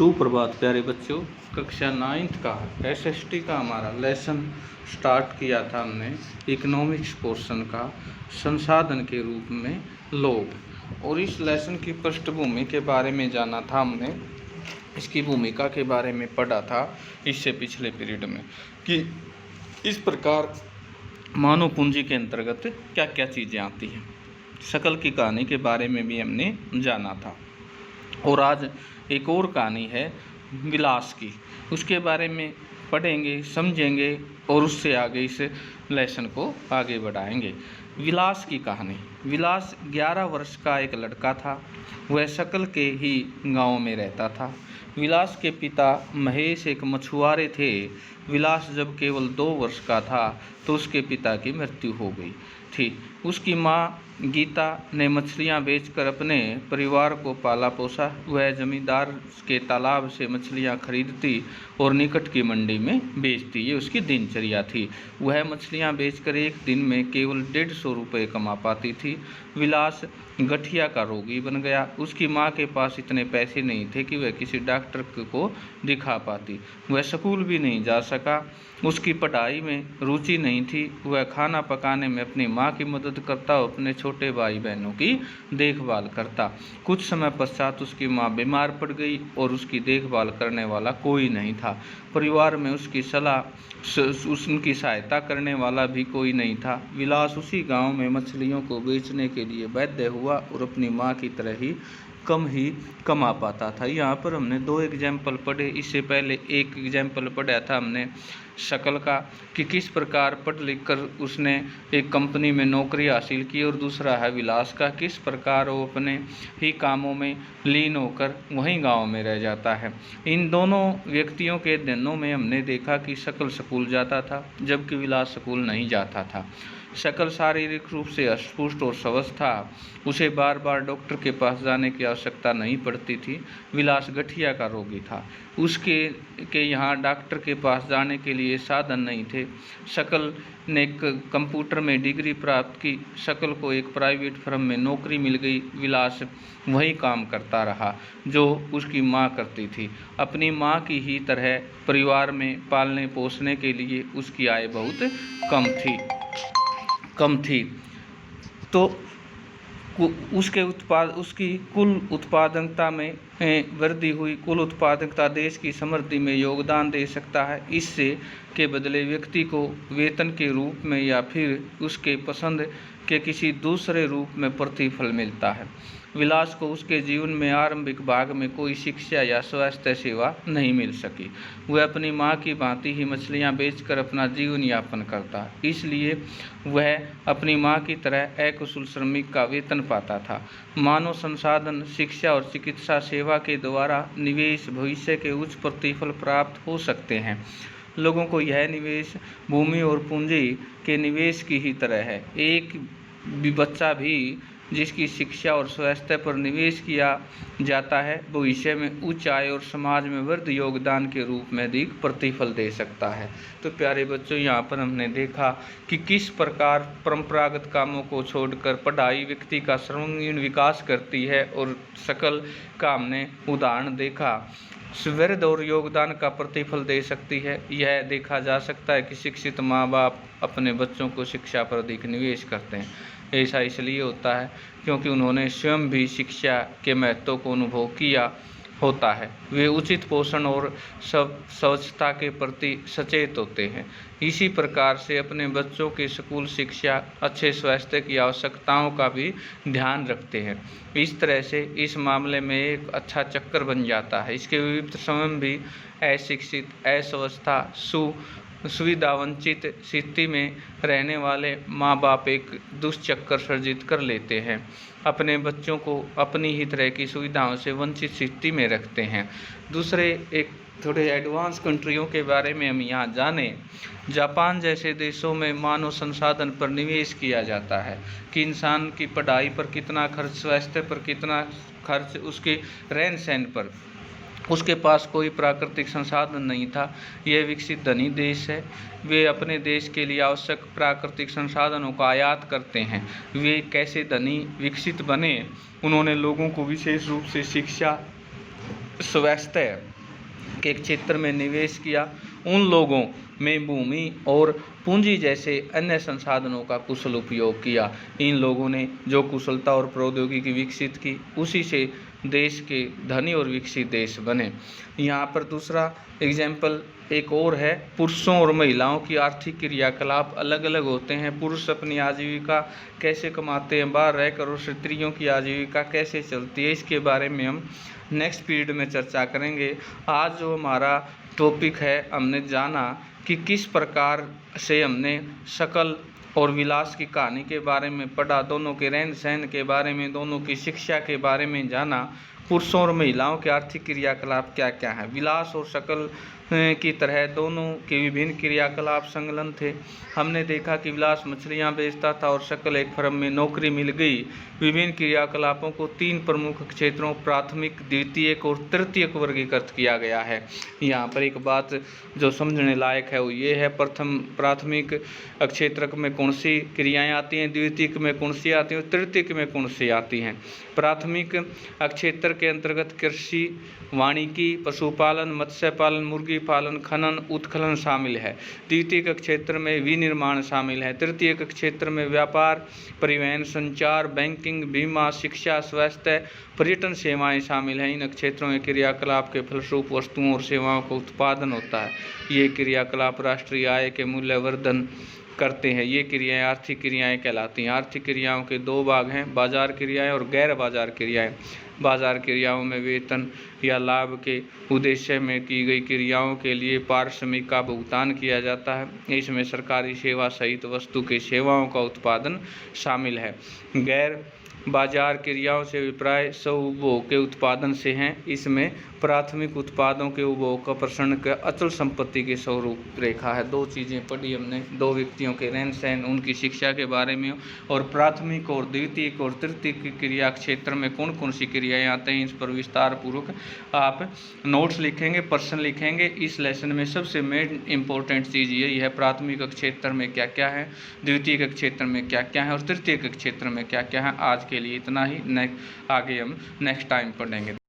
सुप्रभात प्यारे बच्चों। कक्षा 9th का एसएसटी का हमारा लेसन स्टार्ट किया था हमने इकोनॉमिक्स पोर्शन का संसाधन के रूप में लोग, और इस लेसन की पृष्ठभूमि के बारे में जाना था हमने। इसकी भूमिका के बारे में पढ़ा था इससे पिछले पीरियड में कि इस प्रकार मानव पूंजी के अंतर्गत क्या क्या चीज़ें आती हैं। शकल की कहानी के बारे में भी हमने जाना था, और आज एक और कहानी है विलास की, उसके बारे में पढ़ेंगे, समझेंगे और उससे आगे इस लेसन को आगे बढ़ाएंगे। विलास की कहानी। विलास 11 वर्ष का एक लड़का था। वह शकल के ही गांव में रहता था। विलास के पिता महेश एक मछुआरे थे। विलास जब केवल 2 वर्ष का था तो उसके पिता की मृत्यु हो गई थी। उसकी माँ गीता ने मछलियाँ बेचकर अपने परिवार को पाला पोसा। वह जमींदार के तालाब से मछलियाँ खरीदती और निकट की मंडी में बेचती। ये उसकी दिनचर्या थी। वह मछलियाँ बेचकर एक दिन में केवल 150 रुपये कमा पाती थी। विलास गठिया का रोगी बन गया। उसकी माँ के पास इतने पैसे नहीं थे कि वह किसी डॉक्टर को दिखा पाती। वह स्कूल भी नहीं जा सका। उसकी पढ़ाई में रुचि नहीं थी। वह खाना पकाने में अपनी माँ की मदद करता और अपने छोटे भाई बहनों की देखभाल करता। कुछ समय पश्चात उसकी माँ बीमार पड़ गई और उसकी देखभाल करने वाला कोई नहीं था। परिवार में उसकी उनकी सहायता करने वाला भी कोई नहीं था। विलास उसी गांव में मछलियों को बेचने के लिए बाध्य हुआ और अपनी माँ की तरह ही कमा पाता था। यहाँ पर हमने 2 एग्जाम्पल पढ़े। इससे पहले एक एग्जाम्पल पढ़ा था हमने शकल का कि किस प्रकार पढ़ लिख कर उसने एक कंपनी में नौकरी हासिल की, और दूसरा है विलास का किस प्रकार वो अपने ही कामों में लीन होकर वहीं गांव में रह जाता है। इन दोनों व्यक्तियों के दिनों में हमने देखा कि शकल स्कूल जाता था जबकि विलास स्कूल नहीं जाता था। शकल शारीरिक रूप से अस्पुष्ट और स्वस्थ था। उसे बार बार डॉक्टर के पास जाने की आवश्यकता नहीं पड़ती थी। विलास गठिया का रोगी था। उसके यहाँ डॉक्टर के पास जाने के लिए साधन नहीं थे। शकल ने कंप्यूटर में डिग्री प्राप्त की। शकल को एक प्राइवेट फर्म में नौकरी मिल गई। विलास वही काम करता रहा जो उसकी माँ करती थी। अपनी माँ की ही तरह परिवार में पालने पोसने के लिए उसकी आय बहुत कम थी। तो उसकी कुल उत्पादकता में वृद्धि हुई। कुल उत्पादकता देश की समृद्धि में योगदान दे सकता है। इससे के बदले व्यक्ति को वेतन के रूप में या फिर उसके पसंद के किसी दूसरे रूप में प्रतिफल मिलता है। विलास को उसके जीवन में आरंभिक भाग में कोई शिक्षा या स्वास्थ्य सेवा नहीं मिल सकी। वह अपनी माँ की भांति ही मछलियाँ बेचकर अपना जीवन यापन करता, इसलिए वह अपनी माँ की तरह अकुशल श्रमिक का वेतन पाता था। मानव संसाधन, शिक्षा और चिकित्सा सेवा के द्वारा निवेश भविष्य के उच्च प्रतिफल प्राप्त हो सकते हैं। लोगों को यह निवेश भूमि और पूंजी के निवेश की ही तरह है। एक भी बच्चा भी जिसकी शिक्षा और स्वास्थ्य पर निवेश किया जाता है भविष्य में उच्च आय और समाज में वृद्धि योगदान के रूप में अधिक प्रतिफल दे सकता है। तो प्यारे बच्चों, यहाँ पर हमने देखा कि किस प्रकार परंपरागत कामों को छोड़कर पढ़ाई व्यक्ति का सर्वांगीण विकास करती है, और शकल का हमने उदाहरण देखा। वृद्धि और योगदान का प्रतिफल दे सकती है। यह देखा जा सकता है कि शिक्षित माँ बाप अपने बच्चों को शिक्षा पर अधिक निवेश करते हैं। ऐसा इसलिए होता है क्योंकि उन्होंने स्वयं भी शिक्षा के महत्व को अनुभव किया होता है। वे उचित पोषण और स्वच्छता के प्रति सचेत होते हैं। इसी प्रकार से अपने बच्चों की स्कूल शिक्षा, अच्छे स्वास्थ्य की आवश्यकताओं का भी ध्यान रखते हैं। इस तरह से इस मामले में एक अच्छा चक्कर बन जाता है। इसके विपरीत स्वयं भी अशिक्षित, अस्वस्थता, सुविधावंचित स्थिति में रहने वाले माँ बाप एक दुष्चक्कर सर्जित कर लेते हैं। अपने बच्चों को अपनी ही तरह की सुविधाओं से वंचित स्थिति में रखते हैं। दूसरे एक थोड़े एडवांस कंट्रियों के बारे में हम यहाँ जानें। जापान जैसे देशों में मानव संसाधन पर निवेश किया जाता है कि इंसान की पढ़ाई पर कितना खर्च, स्वास्थ्य पर कितना खर्च, उसके रहन सहन पर। उसके पास कोई प्राकृतिक संसाधन नहीं था। यह विकसित धनी देश है। वे अपने देश के लिए आवश्यक प्राकृतिक संसाधनों का आयात करते हैं। वे कैसे धनी विकसित बने? उन्होंने लोगों को विशेष रूप से शिक्षा स्वास्थ्य के क्षेत्र में निवेश किया, उन लोगों में भूमि और पूंजी जैसे अन्य संसाधनों का कुशल उपयोग किया। इन लोगों ने जो कुशलता और प्रौद्योगिकी विकसित की, उसी से देश के धनी और विकसित देश बने। यहाँ पर दूसरा एग्जाम्पल एक और है, पुरुषों और महिलाओं की आर्थिक क्रियाकलाप अलग अलग होते हैं। पुरुष अपनी आजीविका कैसे कमाते हैं बाहर रहकर, और स्त्रियों की आजीविका कैसे चलती है, इसके बारे में हम नेक्स्ट पीरियड में चर्चा करेंगे। आज जो हमारा टॉपिक है, हमने जाना कि किस प्रकार से हमने शकल और विलास की कहानी के बारे में पढ़ा, दोनों के रहन सहन के बारे में, दोनों की शिक्षा के बारे में जाना, पुरुषों और महिलाओं के आर्थिक क्रियाकलाप क्या क्या है। विलास और शकल की तरह दोनों के विभिन्न क्रियाकलाप संलग्न थे। हमने देखा कि विलास मछलियाँ बेचता था और शकल एक फर्म में नौकरी मिल गई। विभिन्न क्रियाकलापों को 3 प्रमुख क्षेत्रों प्राथमिक, द्वितीयक और तृतीयक वर्गीकृत किया गया है। यहाँ पर एक बात जो समझने लायक है वो ये है, प्राथमिक क्षेत्रक में कौन सी क्रियाएँ आती हैं, द्वितीयक में कौन सी आती हैं और तृतीयक में कौन सी आती हैं। प्राथमिक क्षेत्र के अंतर्गत कृषि, वानिकी, पशुपालन, मत्स्य पालन, मुर्गी पालन, खनन, उत्खनन शामिल है। द्वितीयक क्षेत्र में विनिर्माण शामिल है। तृतीयक क्षेत्र में व्यापार, परिवहन, संचार, बैंकिंग, बीमा, शिक्षा, स्वास्थ्य, पर्यटन सेवाएं शामिल हैं। इन क्षेत्रों में क्रियाकलाप के फलस्वरूप वस्तुओं और सेवाओं का उत्पादन होता है। ये क्रियाकलाप राष्ट्रीय आय के मूल्यवर्धन करते हैं। ये क्रियाएं आर्थिक क्रियाएं कहलाती हैं। आर्थिक क्रियाओं के 2 भाग हैं, बाजार क्रियाएं और गैर बाजार क्रियाएं। बाजार क्रियाओं में वेतन या लाभ के उद्देश्य में की गई क्रियाओं के लिए पारिश्रमिक का भुगतान किया जाता है। इसमें सरकारी सेवा सहित वस्तु के सेवाओं का उत्पादन शामिल है। गैर बाजार क्रियाओं से अभिप्राय स्वउपभोग के उत्पादन से हैं। इसमें प्राथमिक उत्पादों के उपभोग का प्रसरण का अचल संपत्ति के स्वरूप रेखा है। 2 चीज़ें पढ़ी हमने, 2 व्यक्तियों के रहन सहन, उनकी शिक्षा के बारे में, और प्राथमिक और द्वितीयक और तृतीयक क्रिया क्षेत्र में कौन कौन सी क्रियाएं आते हैं। इस पर विस्तार पूर्वक आप नोट्स लिखेंगे, प्रश्न लिखेंगे। इस लेसन में सबसे मेन इंपॉर्टेंट चीज़ यही है, प्राथमिक क्षेत्र में क्या क्या है, द्वितीयक क्षेत्र में क्या क्या है और तृतीयक क्षेत्र में क्या क्या है। आज के लिए इतना ही, आगे हम नेक्स्ट टाइम पढ़ेंगे।